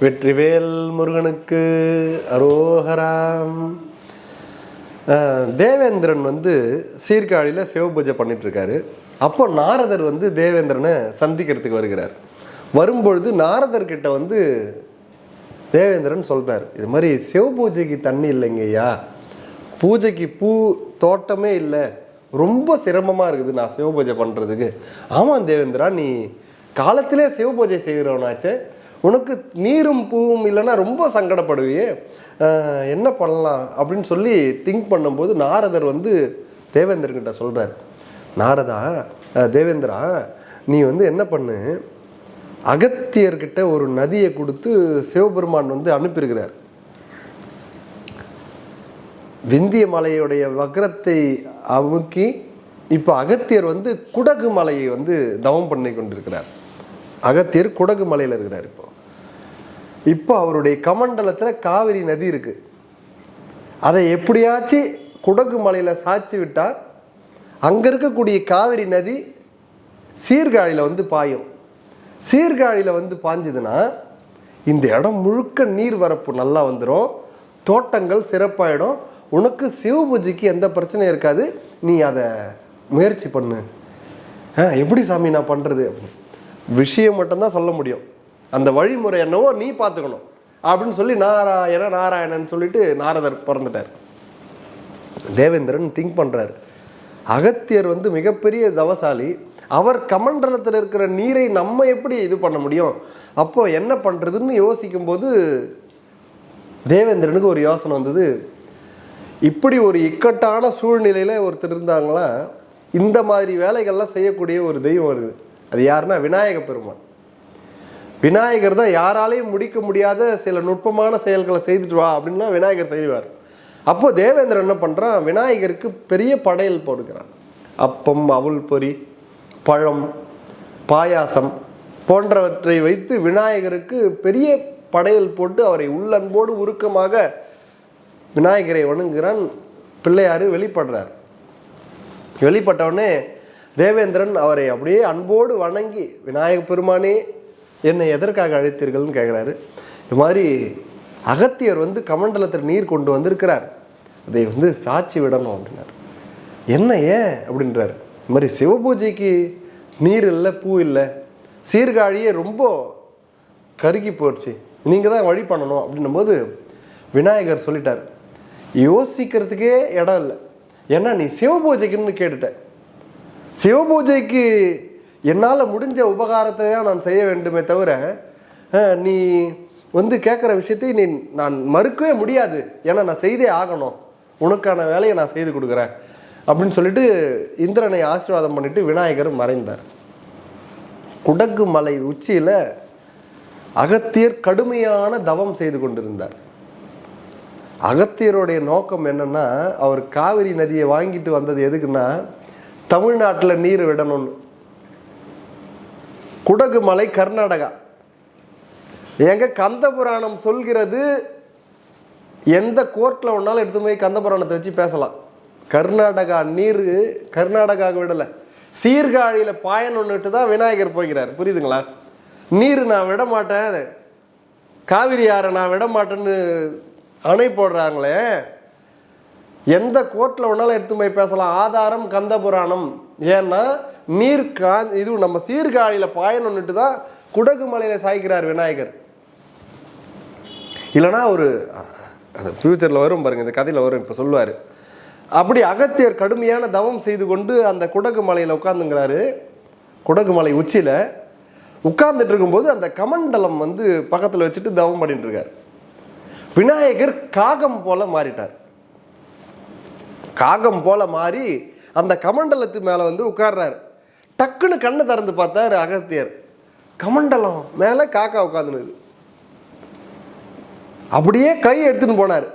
வெற்றிவேல் முருகனுக்கு அரோகராம். தேவேந்திரன் சீர்காழியில் சிவபூஜை பண்ணிட்டு இருக்காரு. அப்போ நாரதர் தேவேந்திரனை சந்திக்கிறதுக்கு வருகிறார். வரும்பொழுது நாரதர்கிட்ட தேவேந்திரன் சொல்றார், இது மாதிரி சிவபூஜைக்கு தண்ணி இல்லைங்க ஐயா, பூஜைக்கு பூ தோட்டமே இல்லை, ரொம்ப சிரமமாக இருக்குது நான் சிவபூஜை பண்ணுறதுக்கு. ஆமாம் தேவேந்திரா, நீ காலத்திலே சிவபூஜை செய்கிறவனாச்சே, உனக்கு நீரும் பூவும் இல்லைன்னா ரொம்ப சங்கடப்படுவியே, என்ன பண்ணலாம் அப்படின்னு சொல்லி திங்க் பண்ணும்போது நாரதர் தேவேந்திரன்கிட்ட சொல்கிறார், தேவேந்திரா நீ என்ன பண்ணு, அகத்தியர்கிட்ட ஒரு நதியை கொடுத்து சிவபெருமான் அனுப்பியிருக்கிறார். விந்திய மலையுடைய வக்ரத்தை அமுக்கி இப்போ அகத்தியர் குடகு மலையை தவம் பண்ணி கொண்டிருக்கிறார். அகத்தியர் குடகு மலையில் இருக்கிறார். இப்போ அவருடைய கமண்டலத்தில் காவிரி நதி இருக்கு. அதை எப்படியாச்சும் குடகு மலையில் சாய்ச்சி விட்டா அங்கே இருக்கக்கூடிய காவிரி நதி சீர்காழியில் பாயும். சீர்காழியில் பாய்ஞ்சதுன்னா இந்த இடம் முழுக்க நீர் வரப்பு நல்லா வந்துடும், தோட்டங்கள் சிறப்பாயிடும், உனக்கு சிவபூஜைக்கு எந்த பிரச்சனையும் இருக்காது, நீ அதை முயற்சி பண்ணு. எப்படி சாமி நான் பண்ணுறது? விஷயம் மட்டும்தான் சொல்ல முடியும், அந்த வழிமுறை என்னவோ நீ பார்த்துக்கணும் அப்படின்னு சொல்லி நாராயணன் சொல்லிட்டு நாரதர் பிறந்துட்டார். தேவேந்திரன் திங்க் பண்ணுறார், அகத்தியர் மிகப்பெரிய தவசாலி, அவர் கமண்டலத்தில் இருக்கிற நீரை நம்ம எப்படி இது பண்ண முடியும், அப்போ என்ன பண்ணுறதுன்னு யோசிக்கும் போது தேவேந்திரனுக்கு ஒரு யோசனை வந்தது. இப்படி ஒரு இக்கட்டான சூழ்நிலையில் ஒருத்தர் இருந்தாங்களா, இந்த மாதிரி வேலைகள்லாம் செய்யக்கூடிய ஒரு தெய்வம் வருது. அது யாருன்னா விநாயக பெருமான். விநாயகர் தான் யாராலையும் முடிக்க முடியாத சில நுட்பமான செயல்களை செய்துட்டு வா அப்படின்னா விநாயகர் செய்வார். அப்போ தேவேந்திரன் என்ன பண்ணுறான், விநாயகருக்கு பெரிய படையல் போடுகிறான். அப்பம், அவுள் பொரி, பழம், பாயாசம் போன்றவற்றை வைத்து விநாயகருக்கு பெரிய படையல் போட்டு அவரை உள்ளன்போடு உருக்கமாக விநாயகரை வணங்குகிறான். பிள்ளையாரு வெளிப்படுறார். வெளிப்பட்டவுடனே தேவேந்திரன் அவரை அப்படியே அன்போடு வணங்கி, விநாயக பெருமானே என்னை எதற்காக அழைத்தீர்கள்னு கேட்குறாரு. இது மாதிரி அகத்தியர் கமண்டலத்தில் நீர் கொண்டு வந்திருக்கிறார், அதை சாட்சி விடணும் அப்படின்னார். என்ன ஏன் அப்படின்றார். இது மாதிரி சிவபூஜைக்கு நீர் இல்லை, பூ இல்லை, சீர்காழியே ரொம்ப கருகி போயிடுச்சு, நீங்கள் தான் வழி பண்ணணும் அப்படின்னும் போது விநாயகர் சொல்லிட்டார், யோசிக்கிறதுக்கே இடம் இல்லை, ஏன்னா நீ சிவபூஜைக்குன்னு கேட்டுட்ட, சிவபூஜைக்கு என்னால் முடிஞ்ச உபகாரத்தை தான் நான் செய்ய வேண்டுமே தவிர நீ கேட்குற விஷயத்தை நான் மறுக்கவே முடியாது, ஏன்னா நான் செய்தே ஆகணும், உனக்கான வேலையை நான் செய்து கொடுக்குறேன் அப்படின்னு சொல்லிட்டு இந்திரனை ஆசீர்வாதம் பண்ணிட்டு விநாயகர் மறைந்தார். குடகு மலை உச்சியில் அகத்தியர் கடுமையான தவம் செய்து கொண்டிருந்தார். அகத்தியருடைய நோக்கம் என்னன்னா, அவர் காவிரி நதியை வாங்கிட்டு வந்தது எதுக்குன்னா தமிழ்நாட்டில் நீர் விடணும்னு. குடகு மலை கர்நாடகா. எங்க கந்த புராணம் சொல்கிறது, எந்த கோர்ட்ல ஒன்னாலும் எடுத்து போய் கந்த புராணத்தை வச்சு பேசலாம். கர்நாடகா நீர் கர்நாடகாவுக்கு விடலை, சீர்காழியில் பாயணுன்னுட்டு தான் விநாயகர் போகிறார். புரியுதுங்களா? நீர் நான் விட மாட்டேன், காவிரி ஆறை நான் விட மாட்டேன்னு அணை போடுறாங்களே, எந்த கோர்ட்டில் ஒன்றாலும் எடுத்து போய் பேசலாம். ஆதாரம் கந்த புராணம். ஏன்னா நீர் இது நம்ம சீர்காழியில் பாயணுன்னுட்டு தான் குடகு மலையில் சாய்க்கிறார் விநாயகர். இல்லைனா ஒரு அந்த ஃபியூச்சரில் வரும் பாருங்க, இந்த கதையில் வரும், இப்போ சொல்லுவார். அப்படி அகத்தியர் கடுமையான தவம் செய்து கொண்டு அந்த குடகு மலையில் உட்கார்ந்துங்கிறாரு. குடகு மலை உச்சியில் உட்கார்ந்துட்டு இருக்கும்போது அந்த கமண்டலம் பக்கத்தில் வச்சுட்டு தவம் பண்ணிட்டு இருக்கார். விநாயகர் காகம் போல மாறிட்டார். காகம் போல மாறி அந்த கமண்டலத்து மேலே உட்கார்றாரு. டக்குன்னு கண்ணை திறந்து பார்த்தார் அகத்தியர், கமண்டலம் மேலே காக்கா உட்காந்துனுது. அப்படியே கை எடுத்துன்னு போனார்,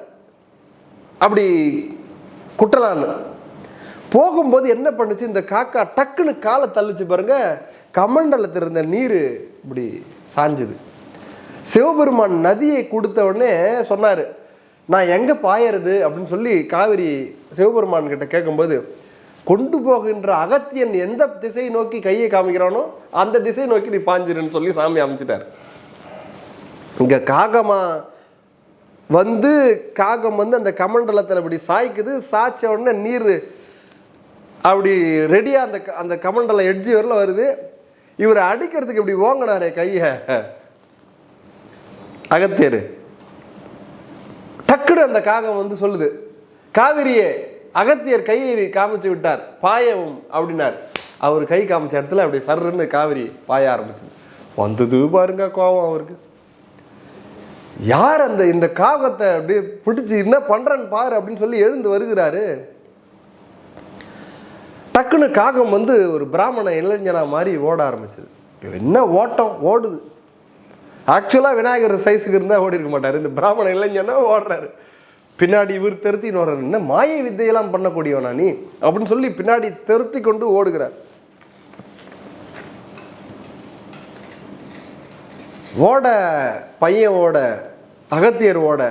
அப்படி குட்டலான்னு போகும்போது என்ன பண்ணுச்சு, இந்த காக்கா டக்குன்னு காலை தள்ளிச்சு பாருங்க, கமண்டலத்தில் இருந்த நீர் இப்படி சாஞ்சுது. சிவபெருமான் நதியை கொடுத்த உடனே சொன்னார், நான் எங்கே பாயறது அப்படின்னு சொல்லி காவிரி சிவபெருமான் கிட்ட கேட்கும்போது, கொண்டு போகின்ற அகத்தியன் எந்த திசையை நோக்கி கையை காமிக்கிறானோ அந்த திசையை நோக்கி நீ பாஞ்சிருன்னு சொல்லி சாமி அமைச்சிட்டார். இங்க காகமா வந்து காகம் வந்து அந்த கமண்டலத்தில் அப்படி சாய்க்குது. சாய்ச்ச உடனே நீர் அப்படி ரெடியா அந்த அந்த கமண்டலம் எட்ஜி வரல வருது. இவர் அடிக்கிறதுக்கு இப்படி ஓங்கினாரே கைய அகத்தியர், டக்குனு அந்த காகம் வந்து சொல்லுது, காவிரியே அகத்தியர் கையை காமிச்சு விட்டார் பாயவும் அப்படின்னார். அவர் கை காமிச்ச இடத்துல அப்படி சர்ன்னு காவிரி பாய ஆரம்பிச்சது. வந்தது பாருங்க கோபம் அவருக்கு. யார் அந்த இந்த காகத்தை அப்படியே பிடிச்சு என்ன பண்றன்னு பாரு அப்படின்னு சொல்லி எழுந்து வருகிறாரு. டக்குன்னு காகம் வந்து ஒரு பிராமண இளைஞனா மாதிரி ஓட ஆரம்பிச்சது. என்ன ஓட்டம் ஓடுது! ஆக்சுவலா விநாயகர் சைஸுக்கு இருந்தா ஓடி இருக்க மாட்டாரு. இந்த பிராமண இளைஞனா ஓடுறாரு. பின்னாடி இவர் திருத்தின்னு வர்றாரு. என்ன மாய வித்தையெல்லாம் பண்ணக்கூடியவனா நீ அப்படின்னு சொல்லி பின்னாடி திருத்தி கொண்டு ஓடுகிறார். ஓட பையன் ஓட அகத்தியர் ஓட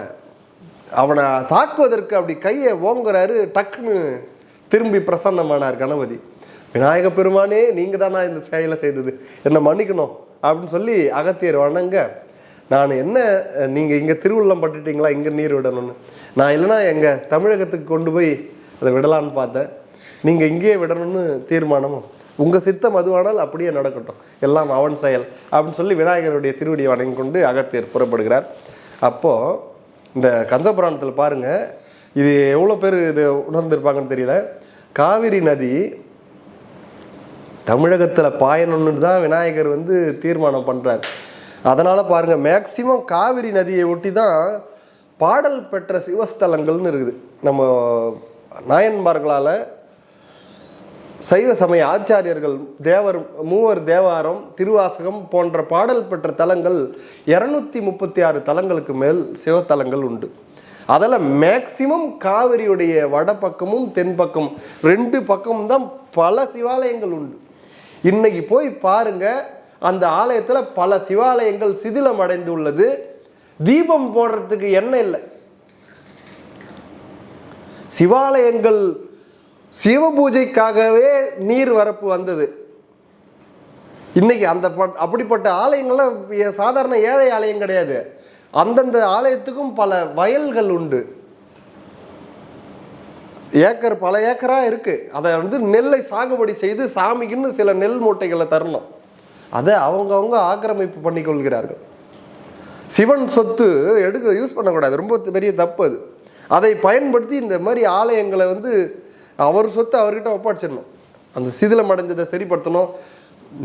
அவனை தாக்குவதற்கு அப்படி கையை ஓங்குறாரு. டக்குன்னு திரும்பி பிரசன்னமானார் கணபதி. விநாயக பெருமானே, நீங்க தானா இந்த செயலை செய்தது, என்ன மன்னிக்கணும் அப்படின்னு சொல்லி அகத்தியர் வணங்க, நான் என்ன நீங்க இங்க திருவுள்ளம் பட்டுட்டீங்களா இங்க நீர் விடணும்னு, நான் இல்லைன்னா எங்க தமிழகத்துக்கு கொண்டு போய் அதை விடலான்னு பார்த்தேன், நீங்க இங்கேயே விடணும்னு தீர்மானமும் உங்க சித்தம் அதுவானால் அப்படியே நடக்கட்டும், எல்லாம் அவன் செயல் அப்படின்னு சொல்லி விநாயகருடைய திருவடியை வணங்கி கொண்டு அகத்தியர் புறப்படுகிறார். அப்போ இந்த கந்தபுராணத்தில் பாருங்க, இது எவ்வளோ பேர் இது உணர்ந்திருப்பாங்கன்னு தெரியல. காவிரி நதி தமிழகத்தில் பாயணும்னு தான் விநாயகர் வந்து தீர்மானம் பண்றார். அதனால பாருங்க, மேக்சிமம் காவிரி நதியை ஒட்டி தான் பாடல் பெற்ற சிவஸ்தலங்கள்னு இருக்குது. நம்ம நாயன்மார்களால சைவ சமய ஆச்சாரியர்கள் தேவர் மூவர் தேவாரம் திருவாசகம் போன்ற பாடல் பெற்ற தலங்கள் 236 தலங்களுக்கு மேல் சிவத்தலங்கள் உண்டு. அதில் மேக்சிமம் காவிரியுடைய வடபக்கமும் தென்பக்கம் 2 பக்கமும் தான் பல சிவாலயங்கள் உண்டு. இன்னைக்கு போய் பாருங்க, அந்த ஆலயத்துல பல சிவாலயங்கள் சிதிலம் அடைந்து உள்ளது. தீபம் போடுறதுக்கு எண்ணெய் இல்லை. சிவாலயங்கள் சிவ பூஜைக்காகவே நீர் வரப்பு வந்தது. இன்னைக்கு அந்த அப்படிப்பட்ட ஆலயங்கள்லாம் சாதாரண ஏழை ஆலயம் கிடையாது. அந்தந்த ஆலயத்துக்கும் பல வயல்கள் உண்டு. ஏக்கர் பல ஏக்கரா இருக்கு. அதை வந்து நெல்லை சாகுபடி செய்து சாமிக்குன்னு சில நெல் மூட்டைகளை தரணும். அதை அவங்கவுங்க ஆக்கிரமிப்பு பண்ணி கொள்கிறார்கள். சிவன் சொத்து யூஸ் பண்ணக்கூடாது, ரொம்ப பெரிய தப்பு அது. அதை பயன்படுத்தி இந்த மாதிரி ஆலயங்களை வந்து அவர் சொத்து அவர்கிட்ட ஒப்படைச்சிடணும். அந்த சிதிலம் அடைஞ்சதை சரிப்படுத்தணும்.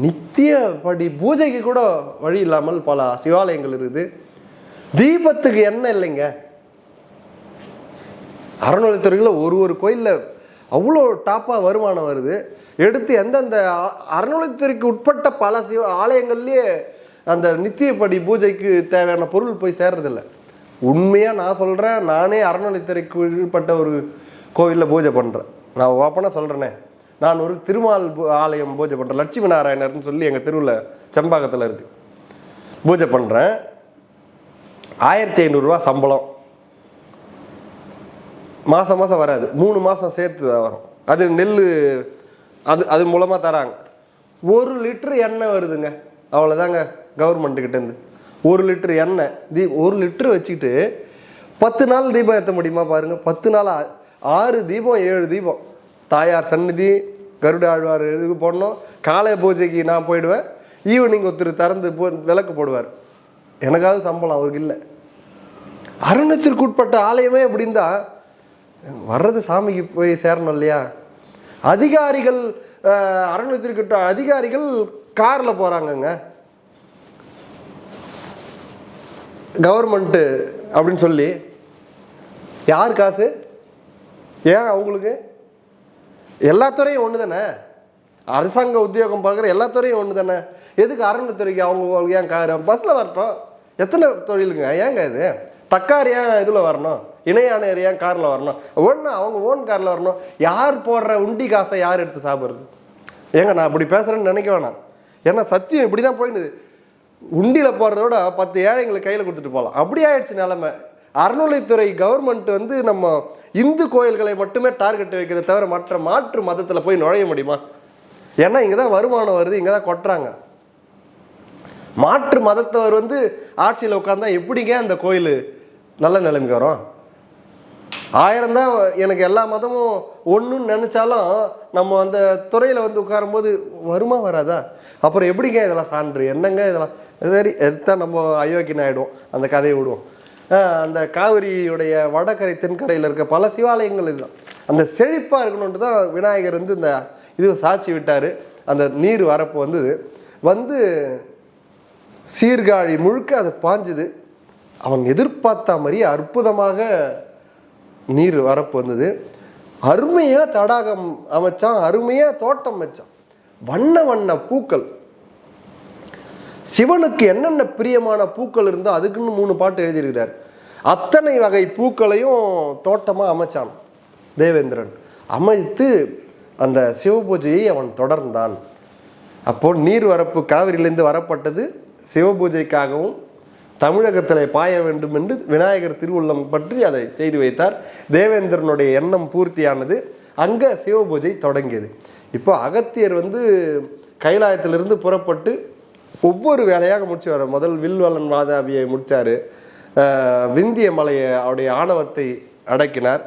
நித்தியப்படி பூஜைக்கு கூட வழி இல்லாமல் பல சிவாலயங்கள் இருக்குது. தீபத்துக்கு எண்ணெய் இல்லைங்க. அறநிலையத்துறையில் ஒரு கோயிலில் அவ்வளோ டாப்பாக வருமானம் வருது. எடுத்து எந்தெந்த அறநிலையத்துறைக்கு உட்பட்ட பல ஆலயங்கள்லேயே அந்த நித்தியப்படி பூஜைக்கு தேவையான பொருள் போய் சேர்றதில்லை. உண்மையாக நான் சொல்கிறேன், நானே அறநிலையத்துறைக்கு உட்பட்ட ஒரு கோவிலில் பூஜை பண்ணுறேன். நான் ஓப்பனாக சொல்கிறேனே, நான் ஒரு திருமால் ஆலயம் பூஜை பண்ணுறேன். லட்சுமி நாராயணர்னு சொல்லி எங்கள் தெருவில் செம்பாக்கத்தில் இருக்கு. பூஜை பண்ணுறேன். 1500 ரூபா சம்பளம். மாதம் வராது, 3 மாதம் சேர்த்து வரும். அது நெல் அது மூலமாக தராங்க. 1 லிட்டரு எண்ணெய் வருதுங்க, அவ்வளோதாங்க கவர்மெண்ட்டுக்கிட்டேருந்து. 1 லிட்டரு எண்ணெய் 1 லிட்டரு வச்சுக்கிட்டு 10 நாள் தீபம் ஏற்ற முடியுமா பாருங்க. 10 நாள் 6 தீபம் 7 தீபம். தாயார் சந்நிதி, கருட ஆழ்வார் இதுக்கு போடணும். காலை பூஜைக்கு நான் போயிடுவேன். ஈவினிங் ஒருத்தர் திறந்து விளக்கு போடுவார். எனக்காவது சம்பளம், அவருக்கு இல்லை. அறநிலையத்திற்கு உட்பட்ட ஆலயமே அப்படின்னா வர்றது சாமிக்கு போய் சேரணும் இல்லையா? அதிகாரிகள் அறநிலையத்திற்கு அதிகாரிகள் கார்ல போறாங்கங்க. கவர்மெண்ட் அப்படின்னு சொல்லி யார் காசு? ஏன் அவங்களுக்கு? எல்லா துறையும் ஒன்று தானே. அரசாங்க உத்தியோகம் பார்க்குற எல்லா துறையும் ஒன்று தானே. எதுக்கு அறநிலையத்துறைக்கு அவங்க ஏன் கார் பஸ்ஸில் வரட்டும்? எத்தனை தொழிலுங்க ஏங்க இது? தக்கார் ஏன் இதில் வரணும்? இணையாணையர் ஏன் காரில் வரணும்? ஒன்று அவங்க ஓன் காரில் வரணும். யார் போடுற உண்டி காசை யார் எடுத்து சாப்பிட்றது? ஏங்க நான் அப்படி பேசுகிறேன்னு நினைக்க வேணாம். ஏன்னா சத்தியம் இப்படி தான் போயிடுது. உண்டியில் போடுறதோட 10 ஏழைங்களுக்கு கையில் கொடுத்துட்டு போகலாம். அப்படி ஆயிடுச்சு நிலைமை. அறநிலைத்துறை கவர்மெண்ட் வந்து நம்ம இந்து கோயில்களை மட்டுமே டார்கெட் வைக்கிறத தவிர மற்ற மாற்று மதத்தில் போய் நுழைய முடியுமா? ஏன்னா இங்கே தான் வருமானம் வருது, இங்கே தான் கொட்டுறாங்க. மாற்று மதத்தவர் வந்து ஆட்சியில் உட்காந்தா எப்படிங்க அந்த கோயில் நல்ல நிலைமைக்கு வரும்? 1000 தான் எனக்கு எல்லா மதமும் ஒன்றுன்னு நினச்சாலும் நம்ம அந்த துறையில் வந்து உட்காரும்போது வருமா வராதா? அப்புறம் எப்படிங்க இதெல்லாம் சான்று என்னங்க இதெல்லாம்? சரி, எதுதான் நம்ம அயோக்கியன் ஆகிடுவோம், அந்த கதையை விடுவோம். அந்த காவிரியுடைய வடகரை தென்கரையில் இருக்க பல சிவாலயங்கள் இதுதான். அந்த செழிப்பாக இருக்கணுன்ட்டு தான் விநாயகர் வந்து இந்த இது சாட்சி விட்டார். அந்த நீர் வரப்பு வந்து சீர்காழி முழுக்க அது பாஞ்சுது. அவன் எதிர்பார்த்த மாதிரி அற்புதமாக நீர் வரப்பு வந்தது. அருமையாக தடாகம் அமைச்சான், அருமையாக தோட்டம் வச்சான், வண்ண வண்ண பூக்கள். சிவனுக்கு என்னென்ன பிரியமான பூக்கள் இருந்தோ அதுக்குன்னு 3 பாட்டு எழுதியிருக்கிறார். அத்தனை வகை பூக்களையும் தோட்டமாக அமைச்சான் தேவேந்திரன். அமைத்து அந்த சிவ பூஜையை அவன் தொடர்ந்தான். அப்போ நீர் வரப்பு காவிரியிலிருந்து வரப்பட்டது சிவபூஜைக்காகவும் தமிழகத்தில் பாய வேண்டும் என்று விநாயகர் திருவுள்ளம் பற்றி அதை செய்து வைத்தார். தேவேந்திரனுடைய எண்ணம் பூர்த்தியானது. அங்கே சிவபூஜை தொடங்கியது. இப்போ அகத்தியர் கைலாயத்திலிருந்து புறப்பட்டு ஒவ்வொரு வேலையாக முடிச்சு வர. முதல் வில்வலன் வாதாபியை முடித்தார், விந்திய மலையை அவருடைய ஆணவத்தை அடக்கினார்.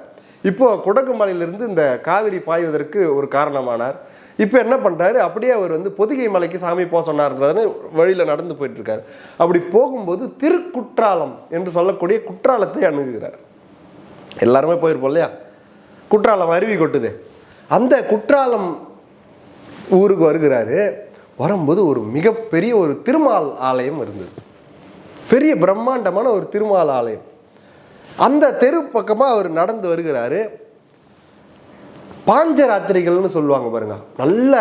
இப்போ குடகு மலையிலிருந்து இந்த காவிரி பாய்வதற்கு ஒரு காரணமானார். இப்போ என்ன பண்ணுறாரு, அப்படியே அவர் பொதிகை மலைக்கு சாமி போக சொன்னார்ன்றதுன்னு வழியில் நடந்து போயிட்டு இருக்காரு. அப்படி போகும்போது திருக்குற்றாலம் என்று சொல்லக்கூடிய குற்றாலத்தை அணுகுகிறார். எல்லாருமே போயிருப்போம் இல்லையா? குற்றாலம் அருவி கொட்டுது. அந்த குற்றாலம் ஊருக்கு வருகிறாரு. வரும்போது ஒரு மிகப்பெரிய ஒரு திருமால் ஆலயம் இருந்தது. பெரிய பிரம்மாண்டமான ஒரு திருமால் ஆலயம். அந்த தெரு பக்கமாக அவர் நடந்து வருகிறாரு. பாஞ்சராத்திரிகள்னு சொல்லுவாங்க பாருங்க, நல்ல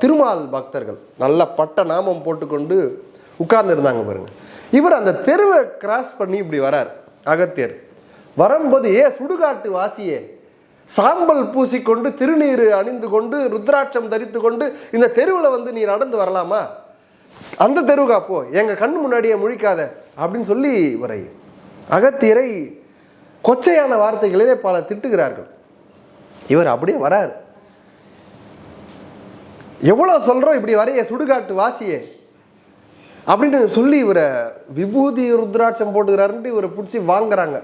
திருமால் பக்தர்கள், நல்ல பட்ட நாமம் போட்டுக்கொண்டு உட்கார்ந்து இருந்தாங்க பாருங்க. இவர் அந்த தெருவை கிராஸ் பண்ணி இப்படி வரார் அகத்தியர். வரும்போது, சுடுகாட்டு வாசியே, சாம்பல் பூசிக்கொண்டு திருநீர் அணிந்து கொண்டு ருத்ராட்சம் தரித்து கொண்டு இந்த தெருவில் நீ நடந்து வரலாமா? அந்த தெருவுக்கா போ, எங்க கண்ணு முன்னாடியே முழிக்காத அப்படின்னு சொல்லி வரை அகத்தியரை கொச்சையான வார்த்தைகளிலே பல திட்டுகிறார்கள். இவர் அப்படியே வரார். எவ்வளவு சொல்றோம் இப்படி வரைய சுடுகாட்டு வாசியே அப்படின்னு சொல்லி இவரை விபூதி ருத்ராட்சம் போட்டுக்கிறாருன்ட்டு இவரை பிடிச்சி வாங்குறாங்க.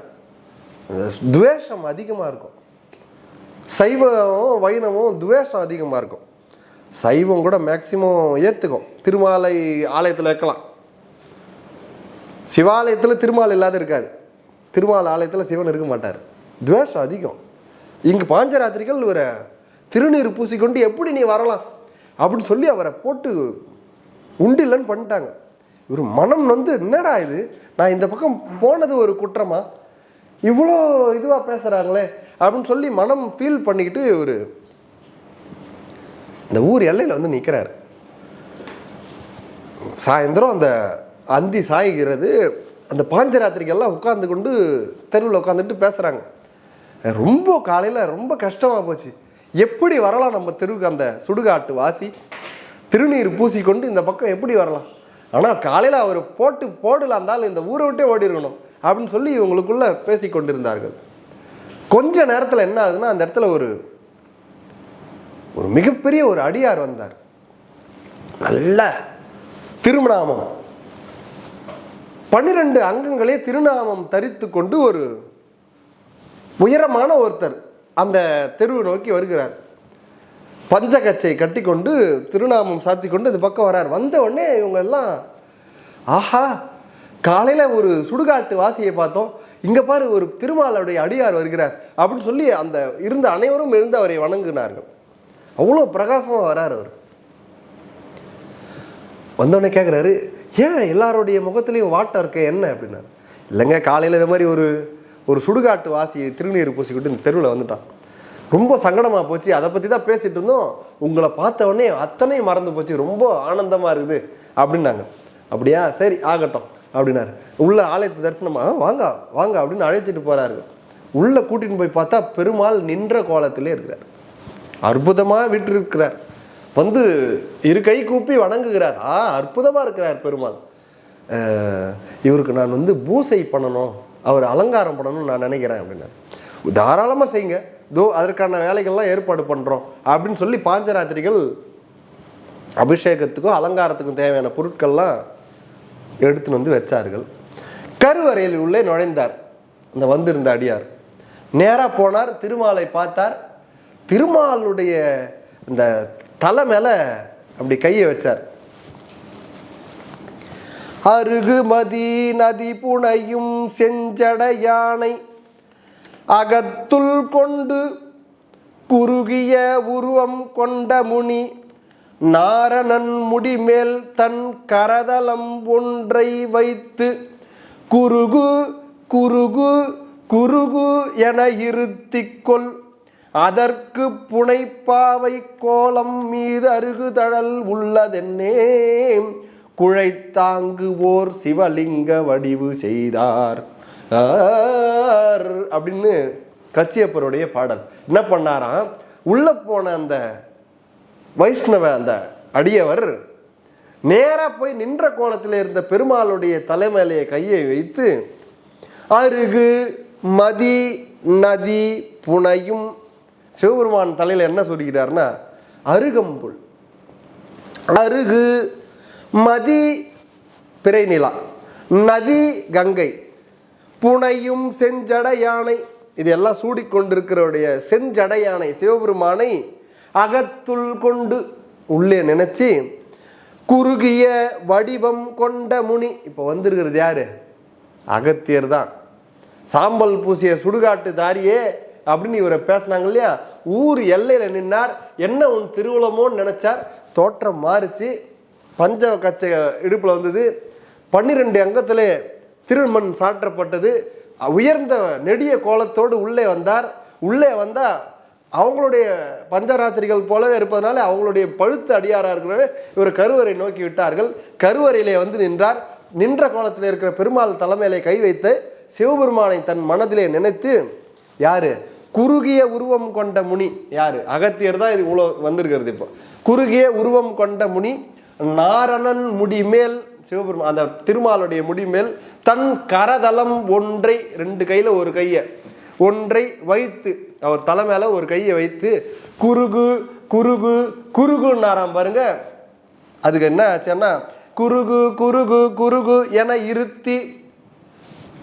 துவேஷம் அதிகமா இருக்கும். சைவமும் வைணவமும் துவேஷம் அதிகமா இருக்கும். சைவம் கூட மேக்சிமம் ஏத்துக்கும், திருமாலை ஆலயத்தில் வைக்கலாம். சிவாலயத்தில் திருமால் இல்லாத இருக்காது, திருமால் ஆலயத்தில் சிவன் இருக்க மாட்டார். துவேஷம் அதிகம். இங்கு பாஞ்சராத்திரிகள் இவரை திருநீர் பூசிக்கொண்டு எப்படி நீ வரலாம் அப்படின்னு சொல்லி அவரை போட்டு உண்டில்லன்னு பண்ணிட்டாங்க. இவர் மனம் என்னடா இது, நான் இந்த பக்கம் போனது ஒரு குற்றமா, இவ்வளோ இதுவாக பேசுகிறாங்களே அப்படின்னு சொல்லி மனம் ஃபீல் பண்ணிக்கிட்டு இவர் இந்த ஊர் எல்லையில் நிற்கிறார். சாயந்தரம் அந்த அந்தி சாய்கிறது. அந்த பாஞ்சராத்திரிக்கெல்லாம் உட்கார்ந்து கொண்டு தெருவில் உட்காந்துட்டு பேசுகிறாங்க. ரொம்ப காலையில் ரொம்ப கஷ்டமாக போச்சு, எப்படி வரலாம் நம்ம தெருவுக்கு, அந்த சுடுகாட்டு வாசி திருநீர் பூசிக்கொண்டு இந்த பக்கம் எப்படி வரலாம்? ஆனால் காலையில் அவர் போடலாம் இருந்தாலும் இந்த ஊரை விட்டே ஓடி இருக்கணும் அப்படின்னு சொல்லி இவங்களுக்குள்ள பேசி கொண்டிருந்தார்கள். கொஞ்ச நேரத்தில் என்ன ஆகுதுன்னா, அந்த இடத்துல ஒரு மிகப்பெரிய ஒரு அடியார் வந்தார். நல்ல திருநாமம், 12 அங்கங்களே திருநாமம் தரித்து கொண்டு ஒரு உயரமான ஒருத்தர் அந்த தெருவை நோக்கி வருகிறார். பஞ்சகச்சை கட்டி கொண்டு திருநாமம் சாத்தி கொண்டு இந்த பக்கம் வரார். வந்த உடனே இவங்க எல்லாம், ஆஹா, காலையில் ஒரு சுடுகாட்டு வாசியை பார்த்தோம், இங்கே பாரு ஒரு திருமாலுடைய அடியார் வருகிறார் அப்படின்னு சொல்லி அந்த இருந்த அனைவரும் எழுந்து அவரை வணங்கினார்கள். அவ்வளோ பிரகாசமாக வரார் அவர். வந்தோடனே கேட்குறாரு, ஏன் எல்லாருடைய முகத்துலையும் வாட்டம் இருக்க என்ன அப்படின்னா. இல்லைங்க, காலையில் இது மாதிரி ஒரு சுடுகாட்டு வாசியை திருநீர் பூசிக்கிட்டு இந்த தெருவில் வந்துட்டான், ரொம்ப சங்கடமாக போச்சு, அதை பற்றி தான் பேசிகிட்டு இருந்தோம், உங்களை பார்த்த உடனே அத்தனையும் மறந்து போச்சு, ரொம்ப ஆனந்தமாக இருக்குது அப்படின்னாங்க. அப்படியா, சரி ஆகட்டும் அப்படின்னாரு. உள்ள ஆலயத்து தரிசனமா, வாங்க வாங்க அப்படின்னு அழைச்சிட்டு போறாரு. உள்ள கூட்டின்னு போய் பார்த்தா பெருமாள் நின்ற கோலத்திலே இருக்கிறார். அற்புதமாக விட்டிருக்கிறார். இரு கை கூப்பி வணங்குகிறார். அற்புதமா இருக்கிறார் பெருமாள். இவருக்கு நான் பூசை பண்ணணும் அவர் அலங்காரம் பண்ணணும்னு நான் நினைக்கிறேன் அப்படின்னா. தாராளமாக செய்யுங்க, அதற்கான வேலைகள்லாம் ஏற்பாடு பண்ணுறோம் அப்படின்னு சொல்லி பாஞ்சராத்திரிகள் அபிஷேகத்துக்கும் அலங்காரத்துக்கும் தேவையான பொருட்கள்லாம் எடுத்துன்னு வந்து வச்சார்கள். கருவறையில் உள்ளே நுழைந்தார் இந்த வந்திருந்த அடியார். நேராக போனார், திருமாலை பார்த்தார். திருமாலுடைய இந்த தலை மேல அப்படி கையை வச்சார். அருகு மதி நதி புனையும் செஞ்சடையானை அகத்துள் கொண்டு குறுகிய உருவம் கொண்ட முனி நாரணன் முடிமேல் தன் கரதலம் ஒன்றை வைத்து குறுகு குறுகு குறுகு என இருத்திக்கொள் அதற்கு புனைப்பாவை கோலம் மீது அருகுதழல் உள்ளதென்னே குழைத்தாங்கு ஓர் சிவலிங்க வடிவு செய்தார் அப்படின்னு கச்சியப்பருடைய பாடல். என்ன பண்ணாராம், உள்ள போன அந்த வைஷ்ணவ அந்த அடியவர் நேரா போய் நின்ற கோலத்தில் இருந்த பெருமாளுடைய தலைமையிலேயே கையை வைத்து அருகு மதி நதி புனையும், சிவபெருமான் தலையில என்ன சொல்லிக்கிறார்னா அருகம்புல், அருகு மதி பிறைநிலா, நதி கங்கை, புனையும் செஞ்சடை யானை, இது எல்லாம் சூடிக்கொண்டிருக்கிறவருடைய செஞ்சடை யானை சிவபெருமானை அகத்துள் கொண்டு உள்ளே நினைச்சு குறுகிய வடிவம் கொண்ட முனி. இப்போ வந்திருக்கிறது யாரு? அகத்தியர் தான். சாம்பல் பூசிய சுடுகாட்டு தாரியே அப்படின்னு இவரை பேசினாங்க இல்லையா. ஊர் எல்லையில நின்னார். என்ன உன் திருவுளமோன்னு நினைச்சார். தோற்றம் மாறிச்சு. பஞ்ச கச்சை இடுப்புல வந்தது. 12 அங்கத்திலே திருமண் சாற்றப்பட்டது. உயர்ந்த நெடிய கோலத்தோடு உள்ளே வந்தார். உள்ளே வந்தா அவங்களுடைய பஞ்சராத்திரிகள் போலவே இருப்பதனால அவங்களுடைய பழுத்த அடியாரா இருக்கிறவே இவர் கருவறை நோக்கி விட்டார்கள். கருவறையிலே வந்து நின்றார். நின்ற கோலத்தில் இருக்கிற பெருமாள் தலைமையிலே கை வைத்து சிவபெருமானை தன் மனதிலே நினைத்து, யாரு? குறுகிய உருவம் கொண்ட முனி. யாரு? அகத்தியர் தான் இது இவ்வளவு வந்திருக்கிறது. இப்போ குறுகிய உருவம் கொண்ட முனி நாரணன் முடிமேல், சிவபெருமான் அந்த திருமாலுடைய முடிமேல் தன் கரதலம் ஒன்றை, 2 கையில ஒரு கையை ஒன்றை வைத்து, அவர் தலை மேல ஒரு கையை வைத்து குறுகு குறுகு குறுகுன்னாராம் பாருங்க. அதுக்கு என்ன ஆச்சுன்னா குறுகு குறுகு குறுகு என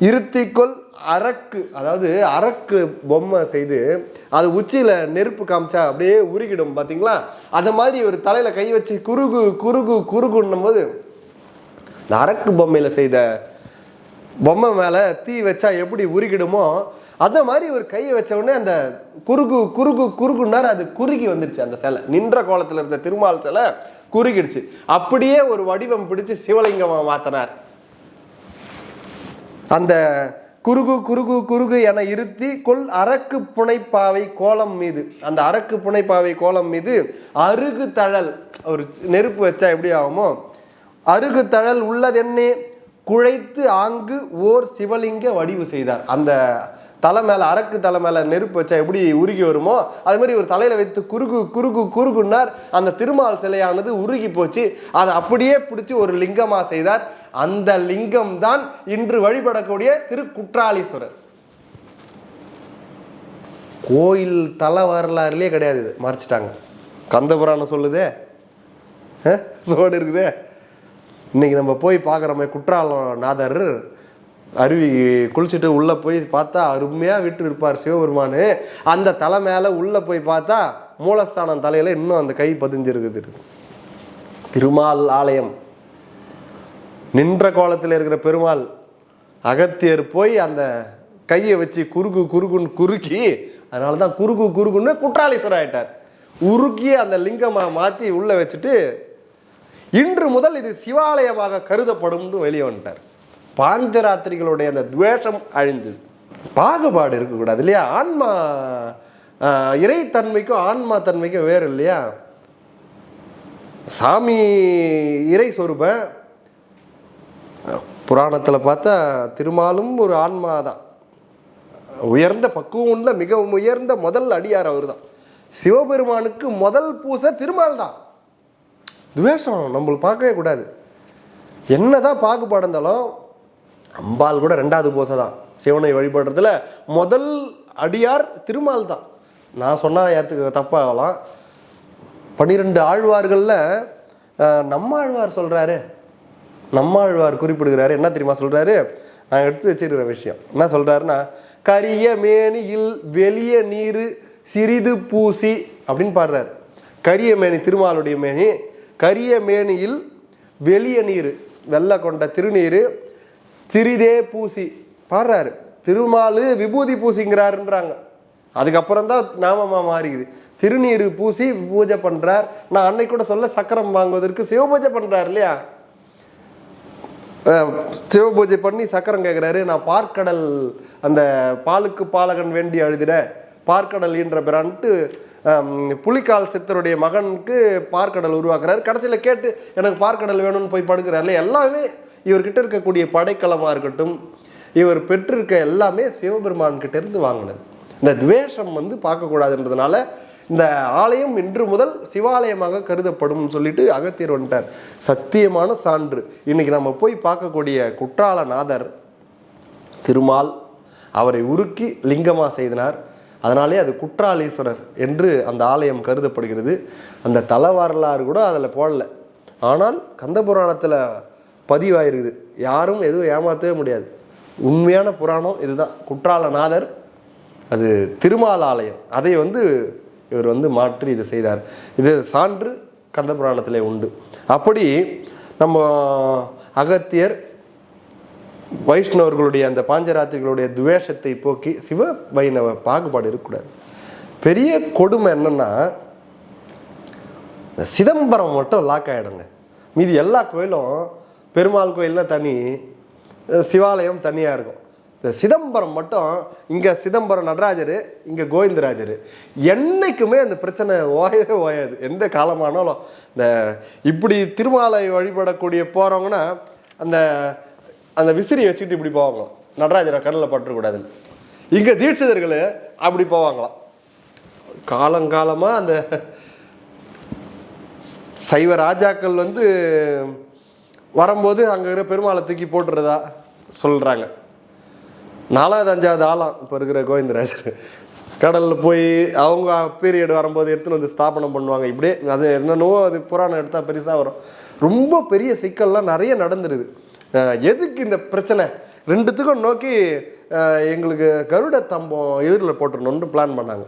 இருத்திக்கொள் அரக்கு, அதாவது அரக்கு பொம்மை செய்து அது உச்சியில நெருப்பு காமிச்சா அப்படியே உருகிடும் பாத்தீங்களா. அந்த மாதிரி ஒரு தலையில கை வச்சு குறுகு குறுகு குறுகுன்னும் போது இந்த அரக்கு பொம்மையில செய்த பொம்மை மேல தீ வச்சா எப்படி உருகிடுமோ அந்த மாதிரி ஒரு கையை வச்ச உடனே அந்த குறுகு குறுகு குறுகுன்னார். அது குறுகி வந்துடுச்சு. அந்த சிலை நின்ற கோலத்துல இருந்த திருமால் சிலை குறுகிடுச்சு. அப்படியே ஒரு வடிவம் பிடிச்சு சிவலிங்கமா மாத்தினார். அந்த குறுகு குறுகு குறுகு என இருத்தி கொள் அரக்கு புனைப்பாவை கோலம் மீது, அந்த அரக்கு புனைப்பாவை கோலம் மீது அருகு தழல், ஒரு நெருப்பு வச்சா எப்படி ஆகுமோ அருகு தழல் உள்ளதென்னே குழைத்து ஆங்கு ஓர் சிவலிங்க வடிவு செய்தார். அந்த தலை மேல, அரக்கு தலை மேல நெருப்பு வச்சா எப்படி உருகி வருமோ அது மாதிரி ஒரு தலையில வைத்து குறுகு குறுகு குறுகுன்னார். அந்த திருமால் சிலையானது உருகி போச்சு. அதை அப்படியே பிடிச்சி ஒரு லிங்கமா செய்தார். அந்த லிங்கம் தான் இன்று வழிபடக்கூடிய திருக்குற்றாலீஸ்வரர் கோயில். தலை வரலாறுலயே கிடையாது, இது மறைச்சிட்டாங்க. கந்தபுராணம் சொல்லுதே, சோடு இருக்குதே. இன்னைக்கு நம்ம போய் பார்க்குறோமே குற்றாலம் நாதர் அருவி குளிச்சுட்டு உள்ள போய் பார்த்தா அருமையா விட்டு இருப்பார் சிவபெருமானு. அந்த தலை மேல உள்ள போய் பார்த்தா மூலஸ்தானம் தலையில இன்னும் அந்த கை பதிஞ்சிருக்குது. திருமால் ஆலயம் நின்ற கோலத்தில் இருக்கிற பெருமாள். அகத்தியர் போய் அந்த கையை வச்சு குறுகு குறுகுன்னு குறுக்கி, அதனாலதான் குறுகு குறுகுன்னு குற்றாலீஸ்வரர் ஆயிட்டார். உருக்கி அந்த லிங்கமா மாத்தி உள்ள வச்சுட்டு இன்று முதல் இது சிவாலயமாக கருதப்படும் வெளியே வந்துட்டார். பாஞ்சராத்திரிகளுடைய அந்த துவேஷம் அழிந்தது. பாகுபாடு இருக்கக்கூடாது இல்லையா. ஆன்மா இறைத்தன்மைக்கும் ஆன்மா தன்மைக்கும் வேறு இல்லையா. சாமி இறை சொரூப, புராணத்தில் பார்த்தா திருமாலும் ஒரு ஆன்மா தான். உயர்ந்த பக்குவம் உள்ள மிகவும் உயர்ந்த முதல் அடியார் அவர் தான். சிவபெருமானுக்கு முதல் பூசை திருமால் தான். துவேஷம் நம்மளுக்கு பார்க்கவே கூடாது. என்னதான் பாகுபாடு இருந்தாலும் அம்பாள் கூட 2வது பூசை தான். சிவனை வழிபடுறதுல முதல் அடியார் திருமால் தான். நான் சொன்னால் ஏற்றுக்க தப்பாகலாம். 12 ஆழ்வார்களில் நம்மாழ்வார் சொல்கிறாரு, நம்மாழ்வார் குறிப்பிடுகிறாரு. என்ன தெரியுமா சொல்கிறாரு? நான் எடுத்து வச்சிருக்கிற விஷயம் என்ன சொல்கிறாருன்னா, கரிய மேனியில் வெளிய நீர் சிறிது பூசி அப்படின்னு பாடுறாரு. கரிய மேனி திருமாலுடைய மேனி, கரிய மேனியில் வெளிய நீர் வெள்ளை கொண்ட திருநீர் சிறிதே பூசி பாடுறாரு. திருமாலு விபூதி பூசிங்கிறாருன்றாங்க. அதுக்கப்புறம் தான் நாமமா மாறிக்குது. திருநீர் பூசி பூஜை பண்றார். நான் அன்னைக்கு கூட சொல்ல சக்கரம் வாங்குவதற்கு சிவபூஜை பண்றாரு இல்லையா? சிவபூஜை பண்ணி சக்கரம் கேட்கிறாரு. நான் பார்க்கடல் அந்த பாலுக்கு பாலகன் வேண்டி அழுதிட பார்க்கடல் என்ற பிரான்ட்டு புலிக்கால் சித்தருடைய மகனுக்கு பார்க்கடல் உருவாக்குறாரு. கடைசியில் கேட்டு எனக்கு பார்க்கடல் வேணும்னு போய் படுக்கிறாருல. எல்லாமே இவர்கிட்ட இருக்கக்கூடிய படைக்கலமாக இருக்கட்டும், இவர் பெற்றிருக்க எல்லாமே சிவபெருமான் கிட்ட இருந்து வாங்கினது. இந்த துவேஷம் பார்க்கக்கூடாதுன்றதுனால இந்த ஆலயம் இன்று முதல் சிவாலயமாக கருதப்படும் சொல்லிட்டு அகத்தியர் வந்துட்டார். சத்தியமான சான்று. இன்னைக்கு நம்ம போய் பார்க்கக்கூடிய குற்றாலநாதர் திருமால் அவரை உருக்கி லிங்கமாக செய்தனார். அதனாலே அது குற்றாலீஸ்வரர் என்று அந்த ஆலயம் கருதப்படுகிறது. அந்த தல வரலாறு கூட அதில் போடல. ஆனால் கந்த புராணத்தில் பதிவாயிருக்குது. யாரும் எதுவும் ஏமாற்றவே முடியாது. உண்மையான புராணம் இதுதான். குற்றாலநாதர் அது திருமால் ஆலயம். அதை இவர் மாற்றி இதை செய்தார். இது சான்று கந்த புராணத்திலே உண்டு. அப்படி நம்ம அகத்தியர் வைஷ்ணவர்களுடைய அந்த பாஞ்சராத்திரிகளுடைய துவேஷத்தை போக்கி சிவ வைணவ பாகுபாடு இருக்கக்கூடாது. பெரிய கொடுமை என்னன்னா, சிதம்பரம் மட்டும் லாக் ஆகிடுங்க. மீதி எல்லா கோயிலும் பெருமாள் கோயில்லாம் தனி, சிவாலயம் தனியாக இருக்கும். இந்த சிதம்பரம் மட்டும், இங்கே சிதம்பரம் நடராஜர், இங்கே கோவிந்தராஜர். என்னைக்குமே அந்த பிரச்சனை ஓயவே ஓயாது. எந்த காலமானாலும் இந்த இப்படி திருமாலை வழிபடக்கூடிய போகிறவங்கன்னா அந்த அந்த விசிறியை வச்சுக்கிட்டு இப்படி போவாங்களாம். நடராஜரை கடலில் பற்றக்கூடாதுன்னு. இங்கே தீட்சிதர்கள் அப்படி போவாங்களாம். காலங்காலமாக அந்த சைவ ராஜாக்கள் வரும்போது அங்கே இருக்கிற பெருமாளை தூக்கி போட்டுறதா சொல்கிறாங்க. 4வது 5வது ஆளாம் இப்போ இருக்கிற கோவிந்தராஜர். கடலில் போய் அவங்க பீரியட் வரும்போது எடுத்துன்னு ஸ்தாபனம் பண்ணுவாங்க. இப்படியே அது என்னென்னவோ அது புராணம் எடுத்தால் பெருசாக வரும். ரொம்ப பெரிய சிக்கல்லாம் நிறைய நடந்துருது. எதுக்கு இந்த பிரச்சனை? ரெண்டுத்துக்கும் நோக்கி எங்களுக்கு கருட தம்பம் எதிரில் போட்டுடணும்னு பிளான் பண்ணாங்க.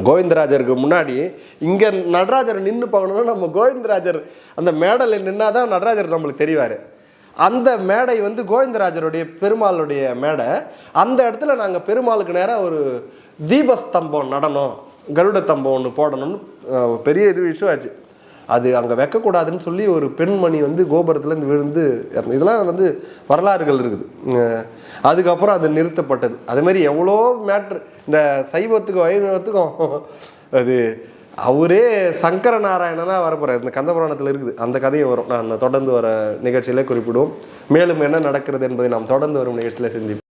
கோவிந்தராஜருக்கு முன்னாடி இங்கே நடராஜர் நின்று பார்க்கணும்னா நம்ம கோவிந்தராஜர் அந்த மேடையில் நின்னாதான் நடராஜர் நம்மளுக்கு தெரிவார். அந்த மேடை கோவிந்தராஜருடைய பெருமாளுடைய மேடை. அந்த இடத்துல நாங்கள் பெருமாளுக்கு நேராக ஒரு தீபஸ்தம்பம் நடனம், கருட தம்பம் ஒன்று போடணும்னு பெரிய இஷ்யூ ஆச்சு. அது அங்கே வைக்கக்கூடாதுன்னு சொல்லி ஒரு பெண்மணி கோபுரத்துலேருந்து விழுந்து, இதெல்லாம் வரலாறுகள் இருக்குது. அதுக்கப்புறம் அது நிறுத்தப்பட்டது. அதுமாரி எவ்வளோ மேட்ரு இந்த சைவத்துக்கும் வைணவத்துக்கும். அது அவரே சங்கர நாராயணனாக வரப்போகிறார். இந்த கந்தபுராணத்தில் இருக்குது. அந்த கதையும் வரும். நான் தொடர்ந்து வர நிகழ்ச்சியிலே குறிப்பிடுவோம். மேலும் என்ன நடக்கிறது என்பதை நாம் தொடர்ந்து வரும் நிகழ்ச்சியில் சிந்திப்போம்.